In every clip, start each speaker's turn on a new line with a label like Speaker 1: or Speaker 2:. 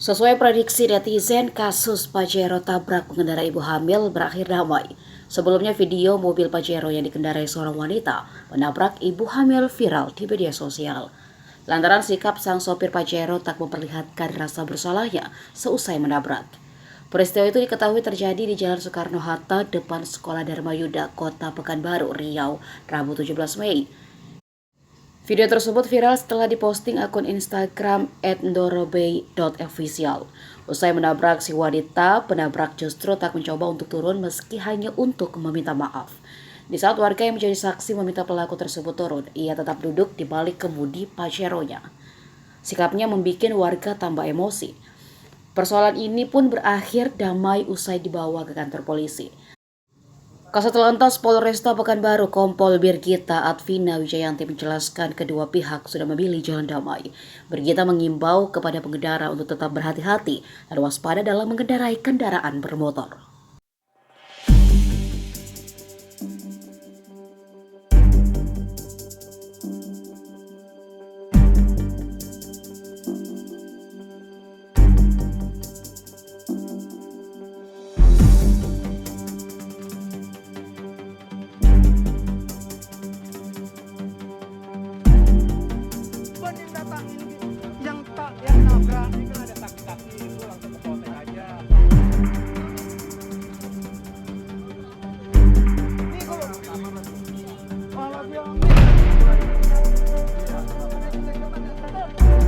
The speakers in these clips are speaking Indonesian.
Speaker 1: Sesuai prediksi netizen, kasus Pajero tabrak pengendara ibu hamil berakhir damai. Sebelumnya video mobil Pajero yang dikendarai seorang wanita menabrak ibu hamil viral di media sosial. Lantaran sikap sang sopir Pajero tak memperlihatkan rasa bersalahnya seusai menabrak. Peristiwa itu diketahui terjadi di Jalan Soekarno-Hatta depan Sekolah Dharma Yuda, Kota Pekanbaru, Riau, Rabu 17 Mei. Video tersebut viral setelah diposting akun Instagram @ndorobey.official. Usai menabrak si wanita, penabrak justru tak mencoba untuk turun meski hanya untuk meminta maaf. Di saat warga yang menjadi saksi meminta pelaku tersebut turun, ia tetap duduk di balik kemudi Pajero-nya. Sikapnya membuat warga tambah emosi. Persoalan ini pun berakhir damai usai dibawa ke kantor polisi. Kasat Lantas Polresta Pekanbaru Kompol Birgita Advina Wijayanti menjelaskan kedua pihak sudah memilih jalan damai. Birgita mengimbau kepada pengendara untuk tetap berhati-hati dan waspada dalam mengendarai kendaraan bermotor.
Speaker 2: yang nabrak ini kan ada kaki-kaki itu langsung ke potek aja. Ini kalau dia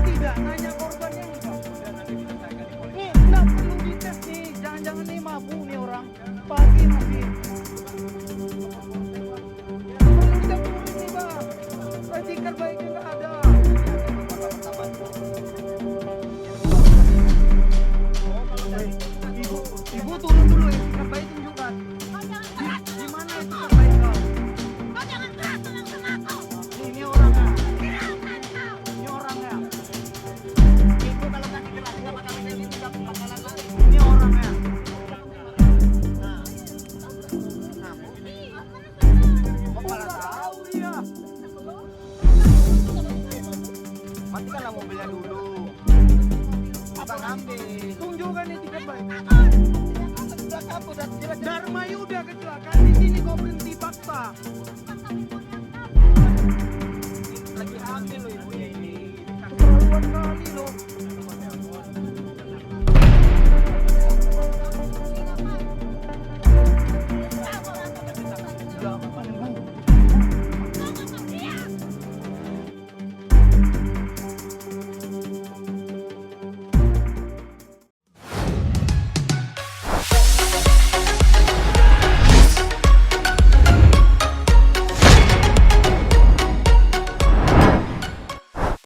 Speaker 2: tidak nanya korbannya ini nggak perlu dites nih, jangan-jangan nih mabuk nih orang pagi masih perlu kita turunin nih bang, etikat baiknya nggak ada. Ibu turun dulu ya, etikat baik tunjukkan. Gimana etikat baik kau? Ini orangnya. Ini orangnya. Ibu kalau tadi bilang nggak bakal ini tidak bakalan lagi. Ini orangnya. Kok malah tahu dia? Matikanlah mobilnya dulu. Abang ambil. Tunjukkan etikat baik. Dharma Yuda.